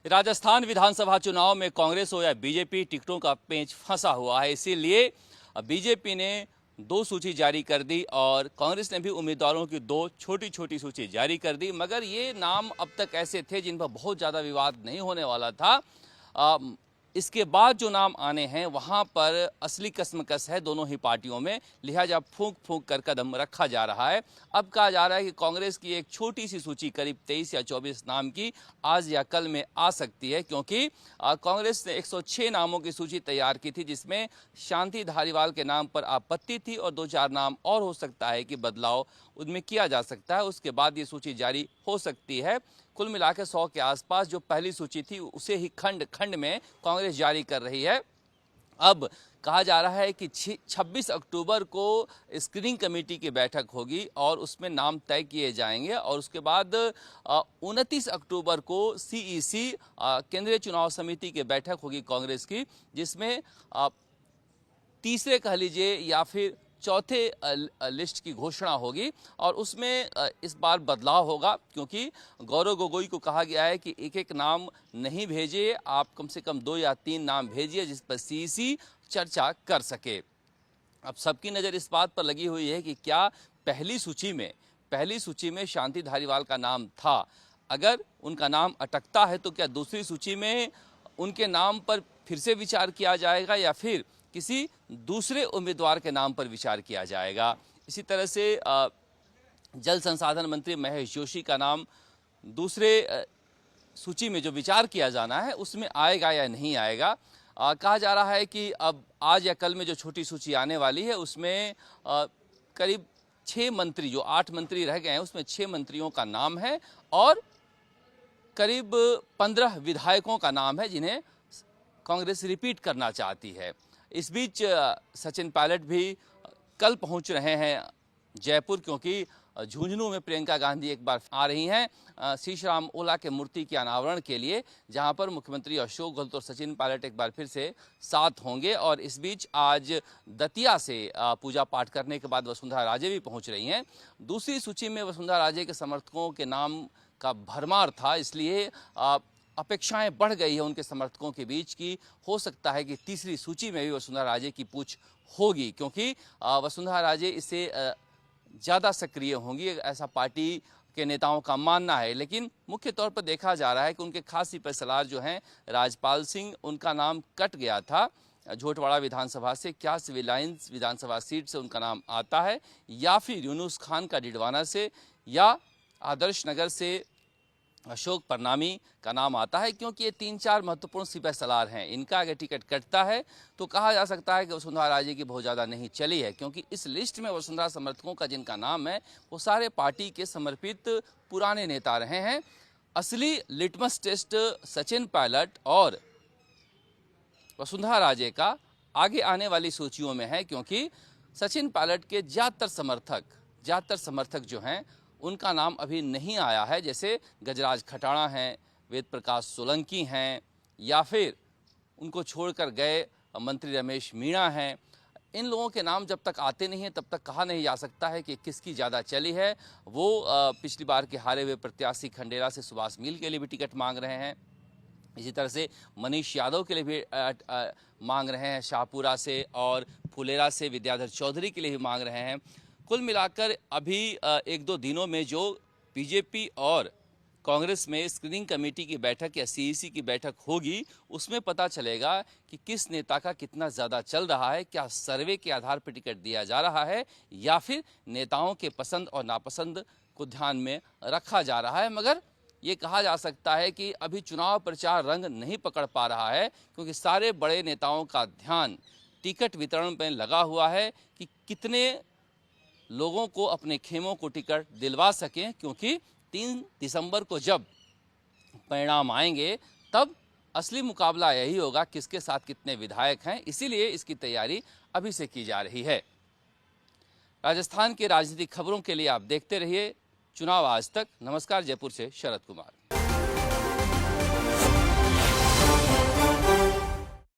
राजस्थान विधानसभा चुनाव में कांग्रेस हो या बीजेपी टिकटों का पेंच फंसा हुआ है। इसीलिए बीजेपी ने 2 सूची जारी कर दी और कांग्रेस ने भी उम्मीदवारों की 2 छोटी छोटी सूची जारी कर दी। मगर ये नाम अब तक ऐसे थे जिन पर बहुत ज़्यादा विवाद नहीं होने वाला था। इसके बाद जो नाम आने हैं वहाँ पर असली कसमकस है दोनों ही पार्टियों में, लिहाजा फूंक फूंक कर कदम रखा जा रहा है। अब कहा जा रहा है कि कांग्रेस की एक छोटी सी सूची करीब 23 या 24 नाम की आज या कल में आ सकती है, क्योंकि कांग्रेस ने 106 नामों की सूची तैयार की थी, जिसमें शांति धारीवाल के नाम पर आपत्ति थी और 2-4 नाम और हो सकता है कि बदलाव उनमें किया जा सकता है। उसके बाद ये सूची जारी हो सकती है। कुल मिलाकर 100 के आसपास जो पहली सूची थी उसे ही खंड खंड में कांग्रेस जारी कर रही है। अब कहा जा रहा है कि 26 अक्टूबर को स्क्रीनिंग कमेटी की बैठक होगी और उसमें नाम तय किए जाएंगे और उसके बाद 29 अक्टूबर को सीईसी केंद्रीय चुनाव समिति की बैठक होगी कांग्रेस की, जिसमें तीसरे कह लीजिए या फिर चौथे लिस्ट की घोषणा होगी और उसमें इस बार बदलाव होगा, क्योंकि गौरव गोगोई को कहा गया है कि एक एक नाम नहीं भेजिए, आप कम से कम 2 या 3 नाम भेजिए जिस पर सीईसी चर्चा कर सके। अब सबकी नज़र इस बात पर लगी हुई है कि क्या पहली सूची में शांति धारीवाल का नाम था, अगर उनका नाम अटकता है तो क्या दूसरी सूची में उनके नाम पर फिर से विचार किया जाएगा या फिर किसी दूसरे उम्मीदवार के नाम पर विचार किया जाएगा। इसी तरह से जल संसाधन मंत्री महेश जोशी का नाम दूसरे सूची में जो विचार किया जाना है उसमें आएगा या नहीं आएगा। कहा जा रहा है कि अब आज या कल में जो छोटी सूची आने वाली है उसमें करीब 6 मंत्री, जो 8 मंत्री रह गए हैं उसमें 6 मंत्रियों का नाम है और करीब 15 विधायकों का नाम है जिन्हें कांग्रेस रिपीट करना चाहती है। इस बीच सचिन पायलट भी कल पहुंच रहे हैं जयपुर, क्योंकि झुंझुनू में प्रियंका गांधी एक बार आ रही हैं शीशराम ओला के मूर्ति के अनावरण के लिए, जहां पर मुख्यमंत्री अशोक गहलोत और सचिन पायलट एक बार फिर से साथ होंगे। और इस बीच आज दतिया से पूजा पाठ करने के बाद वसुंधरा राजे भी पहुंच रही हैं। दूसरी सूची में वसुंधरा राजे के समर्थकों के नाम का भरमार था, इसलिए अपेक्षाएं बढ़ गई है उनके समर्थकों के बीच की हो सकता है कि तीसरी सूची में भी वसुंधरा राजे की पूछ होगी, क्योंकि वसुंधरा राजे इससे ज़्यादा सक्रिय होंगी, ऐसा पार्टी के नेताओं का मानना है। लेकिन मुख्य तौर पर देखा जा रहा है कि उनके खास सिपहसालार जो हैं राजपाल सिंह, उनका नाम कट गया था झोटवाड़ा विधानसभा से। क्या सिविल लाइन्स विधानसभा सीट से उनका नाम आता है या फिर यूनुस खान का डिडवाना से या आदर्श नगर से अशोक परनामी का नाम आता है, क्योंकि ये 3-4 महत्वपूर्ण सिपहसालार हैं। इनका अगर टिकट कटता है तो कहा जा सकता है कि वसुंधरा राजे की बहुत ज़्यादा नहीं चली है, क्योंकि इस लिस्ट में वसुंधरा समर्थकों का जिनका नाम है वो सारे पार्टी के समर्पित पुराने नेता रहे हैं। असली लिटमस टेस्ट सचिन पायलट और वसुंधरा राजे का आगे आने वाली सूचियों में है, क्योंकि सचिन पायलट के ज़्यादातर समर्थक जो हैं उनका नाम अभी नहीं आया है, जैसे गजराज खटाणा हैं, वेद प्रकाश सोलंकी हैं या फिर उनको छोड़कर गए मंत्री रमेश मीणा हैं। इन लोगों के नाम जब तक आते नहीं हैं तब तक कहा नहीं जा सकता है कि किसकी ज़्यादा चली है। वो पिछली बार के हारे हुए प्रत्याशी खंडेरा से सुभाष मील के लिए भी टिकट मांग रहे हैं, इसी तरह से मनीष यादव के लिए भी मांग रहे हैं शाहपुरा से, और फुलेरा से विद्याधर चौधरी के लिए भी मांग रहे हैं। कुल मिलाकर अभी 1-2 दिनों में जो बीजेपी और कांग्रेस में स्क्रीनिंग कमेटी की बैठक या सीईसी की बैठक होगी उसमें पता चलेगा कि किस नेता का कितना ज़्यादा चल रहा है, क्या सर्वे के आधार पर टिकट दिया जा रहा है या फिर नेताओं के पसंद और नापसंद को ध्यान में रखा जा रहा है। मगर ये कहा जा सकता है कि अभी चुनाव प्रचार रंग नहीं पकड़ पा रहा है, क्योंकि सारे बड़े नेताओं का ध्यान टिकट वितरण पर लगा हुआ है कि कितने लोगों को अपने खेमों को टिकट दिलवा सकें, क्योंकि 3 दिसंबर को जब परिणाम आएंगे तब असली मुकाबला यही होगा किसके साथ कितने विधायक हैं। इसीलिए इसकी तैयारी अभी से की जा रही है। राजस्थान के राजनीतिक खबरों के लिए आप देखते रहिए चुनाव आज तक। नमस्कार, जयपुर से शरद कुमार।